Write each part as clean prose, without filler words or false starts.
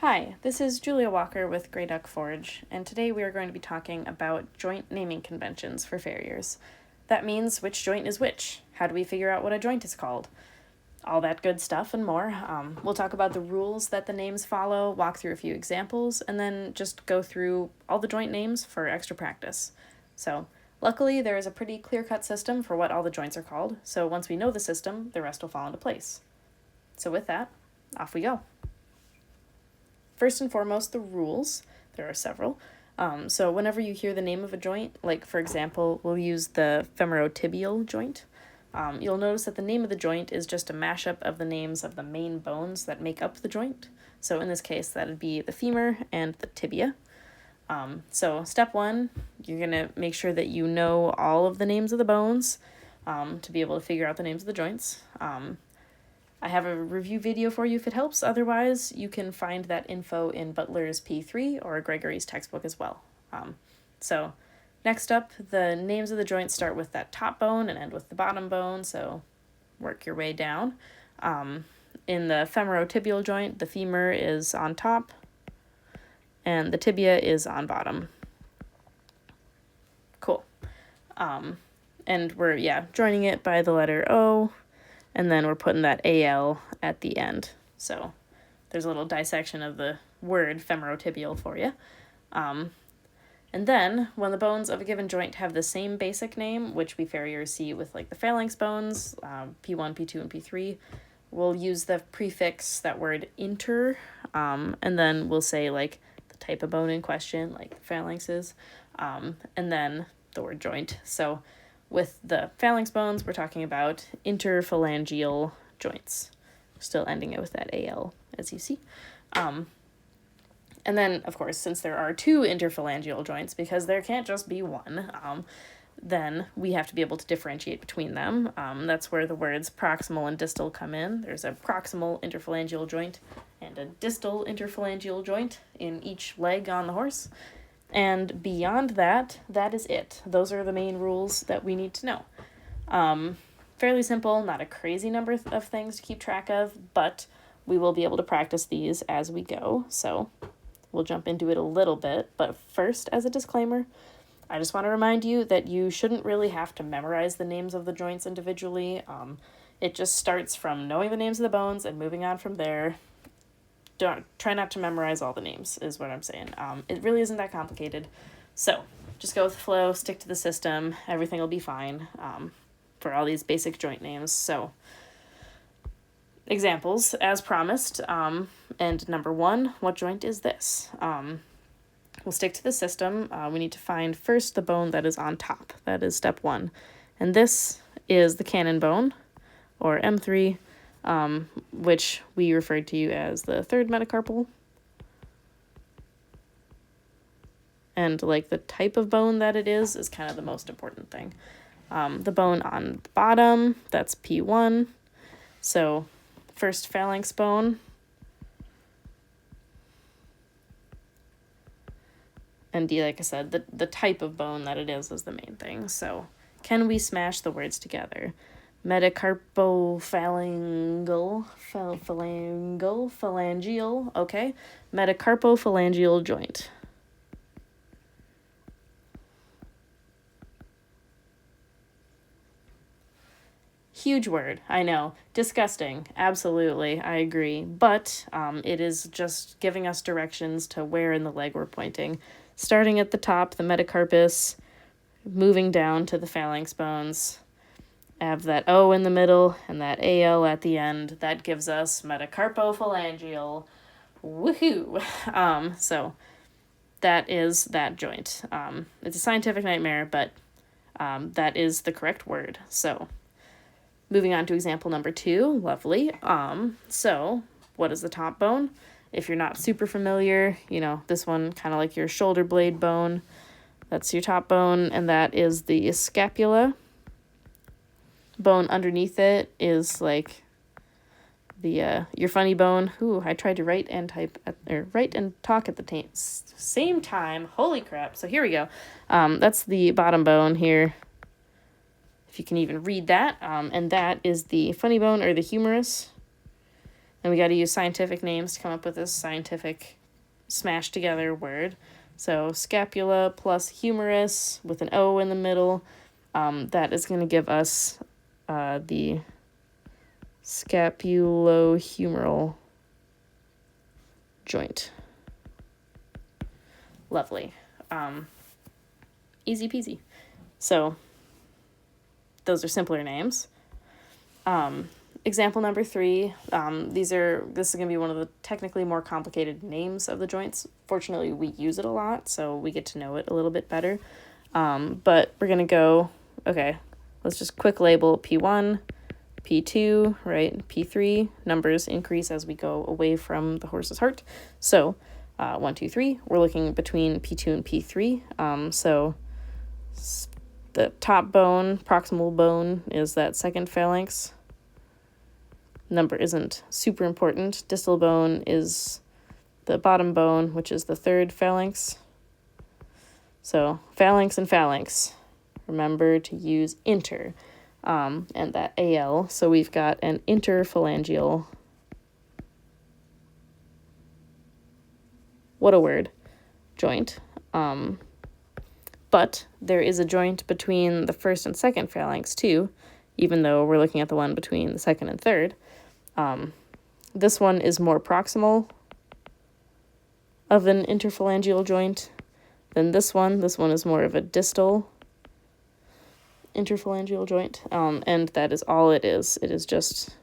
Hi, this is Julia Walker with Grey Duck Forge, and today we are going to be talking about joint naming conventions for farriers. That means which joint is which, how do we figure out what a joint is called, all that good stuff and more. We'll talk about the rules that the names follow, walk through a few examples, and then just go through all the joint names for extra practice. So, luckily there is a pretty clear-cut system for what all the joints are called, so once we know the system, the rest will fall into place. So with that, off we go. First and foremost, the rules. There are several. So whenever you hear the name of a joint, like for example, we'll use the femorotibial joint, you'll notice that the name of the joint is just a mashup of the names of the main bones that make up the joint. So in this case, that would be the femur and the tibia. So step one, you're going to make sure that you know all of the names of the bones to be able to figure out the names of the joints. I have a review video for you if it helps. Otherwise, you can find that info in Butler's P3 or Gregory's textbook as well. So next up, the names of the joints start with that top bone and end with the bottom bone, so work your way down. In the femorotibial joint, the femur is on top and the tibia is on bottom. Cool. And we're, joining it by the letter O, and then we're putting that AL at the end. So there's a little dissection of the word femorotibial for you. And then when the bones of a given joint have the same basic name, which we farriers see with like the phalanx bones, P1, P2, and P3, we'll use the prefix, that word inter, and then we'll say like the type of bone in question, like the phalanxes, and then the word joint. So with the phalanx bones, we're talking about interphalangeal joints. Still ending it with that AL, as you see. And then, of course, since there are two interphalangeal joints, because there can't just be one, then we have to be able to differentiate between them. That's where the words proximal and distal come in. There's a proximal interphalangeal joint and a distal interphalangeal joint in each leg on the horse. And beyond that, that is it. Those are the main rules that we need to know. Fairly simple, not a crazy number of things to keep track of, but we will be able to practice these as we go. So we'll jump into it a little bit. But first, as a disclaimer, I just want to remind you that you shouldn't really have to memorize the names of the joints individually. It just starts from knowing the names of the bones and moving on from there. Try not to memorize all the names, is what I'm saying. It really isn't that complicated. So just go with the flow, stick to the system, everything will be fine for all these basic joint names. So examples, as promised, and number one, what joint is this? We'll stick to the system. We need to find first the bone that is on top. That is step one. And this is the cannon bone, or M3, which we referred to as the third metacarpal. And like the type of bone that it is kind of the most important thing. The bone on the bottom, that's P1. So first phalanx bone. And like I said, the type of bone that it is the main thing. So can we smash the words together? Metacarpophalangeal, phalangeal, okay. Metacarpophalangeal joint. Huge word, I know. Disgusting, absolutely, I agree. But it is just giving us directions to where in the leg we're pointing. Starting at the top, the metacarpus, moving down to the phalanx bones. Have that O in the middle and that AL at the end. That gives us metacarpophalangeal. Woohoo! So that is that joint. It's a scientific nightmare, but that is the correct word. So moving on to example number 2. Lovely. So what is the top bone? If you're not super familiar, this one kind of like your shoulder blade bone. That's your top bone, and that is the scapula. Bone underneath it is like the your funny bone. Ooh, I tried to write and talk at the same time. Holy crap. So here we go. That's the bottom bone here, if you can even read that. And that is the funny bone or the humerus. And we got to use scientific names to come up with this scientific smashed together word. So scapula plus humerus with an O in the middle. That is going to give us the scapulohumeral joint. Lovely. Easy peasy. So those are simpler names. Example number 3, this is going to be one of the technically more complicated names of the joints. Fortunately, we use it a lot, so we get to know it a little bit better. But we're going to go, okay, let's just quick label P1, P2, right, P3. Numbers increase as we go away from the horse's heart. So 1, 2, 3, we're looking between P2 and P3. So the top bone, proximal bone, is that second phalanx. Number isn't super important. Distal bone is the bottom bone, which is the third phalanx. So phalanx and phalanx. Remember to use inter, and that AL. So we've got an interphalangeal. What a word. Joint. But there is a joint between the first and second phalanx too, even though we're looking at the one between the second and third. This one is more proximal of an interphalangeal joint than this one. This one is more of a distal interphalangeal joint, and that is all it is. It is just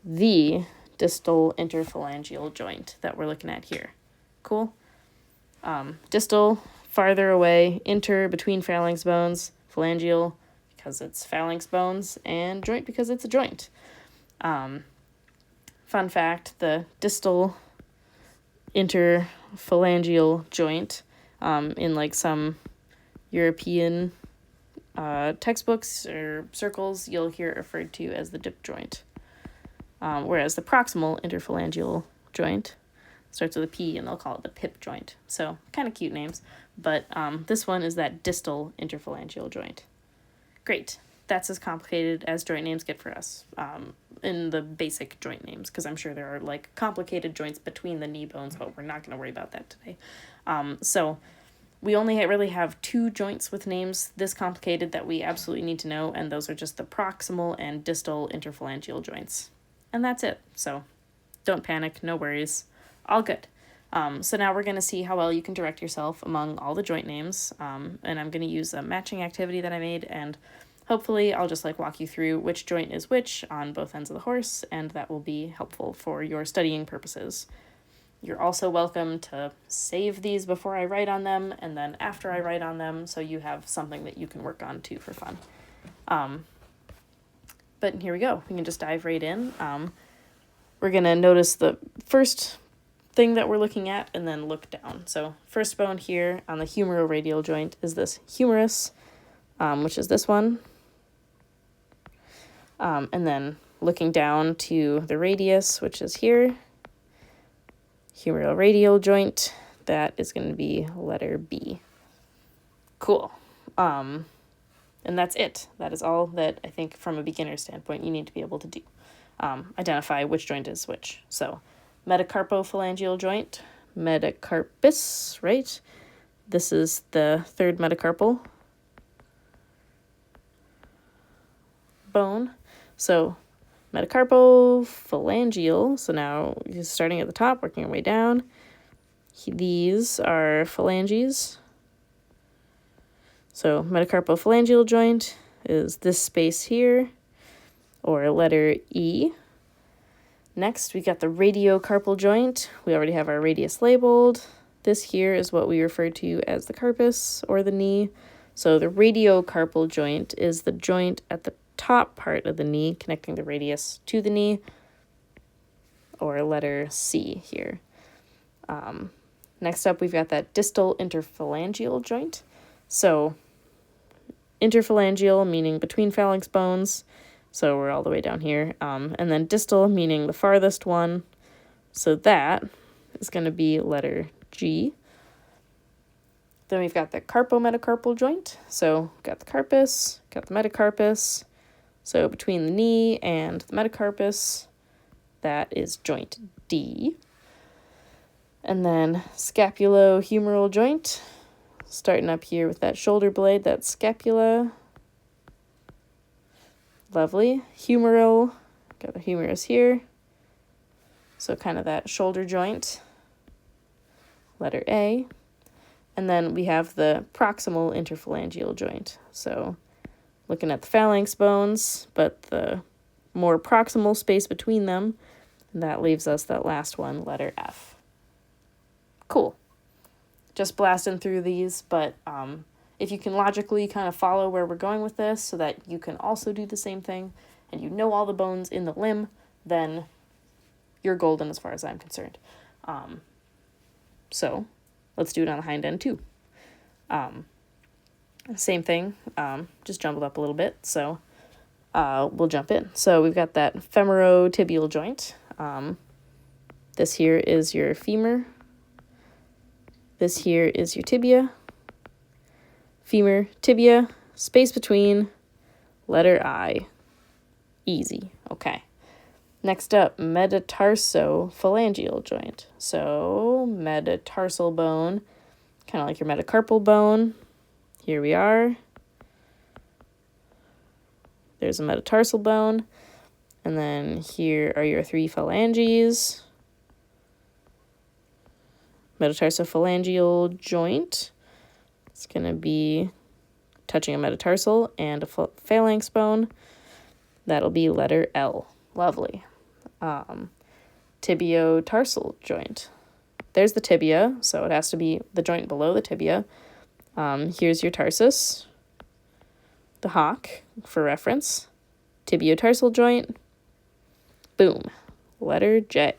the distal interphalangeal joint that we're looking at here. Cool? Distal, farther away, inter, between phalanx bones, phalangeal, because it's phalanx bones, and joint because it's a joint. Fun fact, the distal interphalangeal joint, in like some European textbooks or circles, you'll hear it referred to as the dip joint. Whereas the proximal interphalangeal joint starts with a P and they'll call it the pip joint. So kind of cute names, but this one is that distal interphalangeal joint. Great. That's as complicated as joint names get for us in the basic joint names, because I'm sure there are like complicated joints between the knee bones, but we're not going to worry about that today. So we only really have 2 joints with names this complicated that we absolutely need to know, and those are just the proximal and distal interphalangeal joints. And that's it. So don't panic, no worries, all good. So now we're going to see how well you can direct yourself among all the joint names, and I'm going to use a matching activity that I made, and hopefully I'll just like walk you through which joint is which on both ends of the horse, and that will be helpful for your studying purposes. You're also welcome to save these before I write on them and then after I write on them, so you have something that you can work on too for fun. But here we go. We can just dive right in. We're going to notice the first thing that we're looking at and then look down. So first bone here on the humeroradial joint is this humerus, which is this one. And then looking down to the radius, which is here, humeroradial joint, that is going to be letter B. Cool. And that's it. That is all that I think from a beginner standpoint you need to be able to do. Identify which joint is which. So metacarpophalangeal joint, metacarpus, right? This is the third metacarpal bone. So metacarpophalangeal, so now starting at the top, working our way down. These are phalanges. So metacarpophalangeal joint is this space here, or letter E. Next, we got the radiocarpal joint. We already have our radius labeled. This here is what we refer to as the carpus, or the knee. So the radiocarpal joint is the joint at the top part of the knee, connecting the radius to the knee, or letter C here. Next up, we've got that distal interphalangeal joint. So interphalangeal, meaning between phalanx bones, so we're all the way down here, and then distal, meaning the farthest one, so that is going to be letter G. Then we've got the carpometacarpal joint, so got the carpus, got the metacarpus. So between the knee and the metacarpus, that is joint D. And then scapulohumeral joint, starting up here with that shoulder blade, that's scapula. Lovely. Humeral, got a humerus here. So kind of that shoulder joint, letter A. And then we have the proximal interphalangeal joint. So looking at the phalanx bones, but the more proximal space between them, and that leaves us that last one, letter F. Cool. Just blasting through these, but if you can logically kind of follow where we're going with this so that you can also do the same thing and you know all the bones in the limb, then you're golden as far as I'm concerned. So let's do it on the hind end too. Same thing, just jumbled up a little bit. So we'll jump in. So we've got that femorotibial joint. This here is your femur. This here is your tibia. Femur, tibia, space between, letter I. Easy. Okay. Next up, metatarsophalangeal joint. So metatarsal bone, kind of like your metacarpal bone. Here we are. There's a metatarsal bone. And then here are your 3 phalanges. Metatarsophalangeal joint. It's going to be touching a metatarsal and a phalanx bone. That'll be letter L. Lovely. Tibiotarsal joint. There's the tibia, so it has to be the joint below the tibia. Here's your tarsus, the hock for reference. Tibiotarsal joint. Boom. Letter J.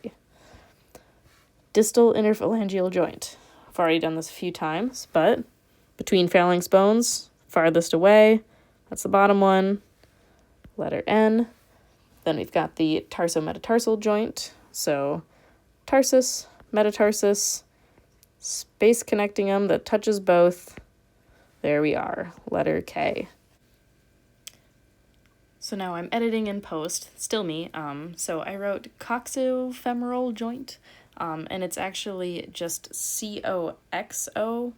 Distal interphalangeal joint. I've already done this a few times, but between phalanx bones, farthest away, that's the bottom one, letter N. Then we've got the tarsometatarsal joint, so tarsus, metatarsus, space connecting them that touches both. There we are, letter K. So now I'm editing in post, still me, so I wrote coxofemoral joint, and it's actually just coxofemoral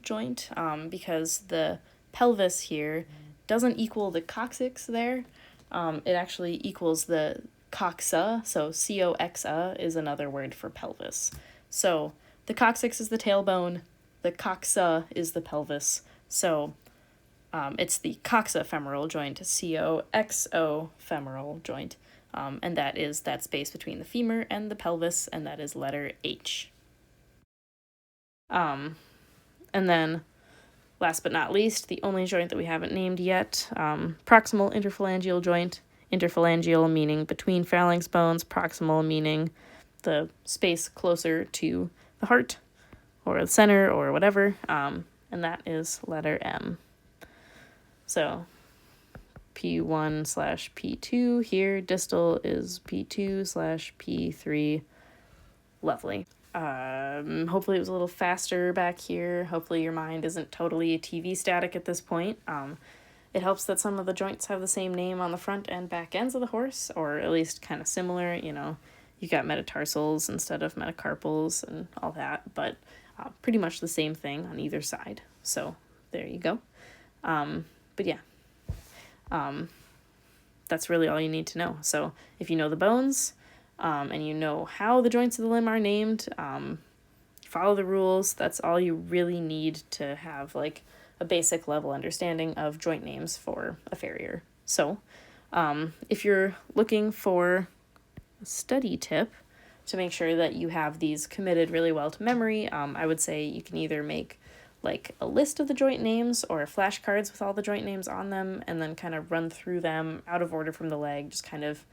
joint, because the pelvis here doesn't equal the coccyx there. It actually equals the coxa, so coxa is another word for pelvis. So the coccyx is the tailbone, the coxa is the pelvis, so it's the coxofemoral joint, coxofemoral joint, and that is that space between the femur and the pelvis, and that is letter H. And then, last but not least, the only joint that we haven't named yet, proximal interphalangeal joint. Interphalangeal meaning between phalanx bones, proximal meaning the space closer to the heart or the center or whatever, and that is letter M. So P1/P2 here, distal is P2/P3. Lovely. Hopefully it was a little faster back here. Hopefully your mind isn't totally TV static at this point. It helps that some of the joints have the same name on the front and back ends of the horse, or at least kind of similar. You know, you got metatarsals instead of metacarpals and all that, but pretty much the same thing on either side. So there you go. But yeah, that's really all you need to know. So if you know the bones, and you know how the joints of the limb are named, follow the rules. That's all you really need to have like a basic level understanding of joint names for a farrier. So if you're looking for a study tip to make sure that you have these committed really well to memory, I would say you can either make like a list of the joint names or flashcards with all the joint names on them, and then kind of run through them out of order from the leg, just kind of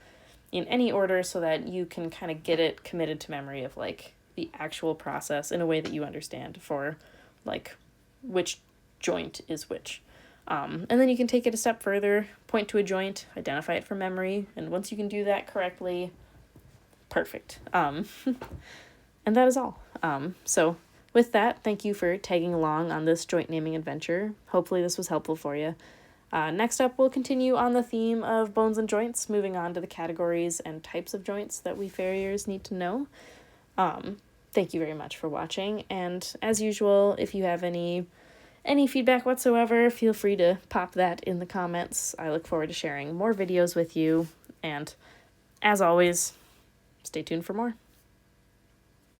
in any order, so that you can kind of get it committed to memory of like the actual process in a way that you understand for like which joint is which. And then you can take it a step further, point to a joint, identify it from memory, and once you can do that correctly, perfect. And that is all. So with that, thank you for tagging along on this joint naming adventure. Hopefully this was helpful for you. Next up, we'll continue on the theme of bones and joints, moving on to the categories and types of joints that we farriers need to know. Thank you very much for watching, and as usual, if you have any feedback whatsoever, feel free to pop that in the comments. I look forward to sharing more videos with you, and as always, stay tuned for more.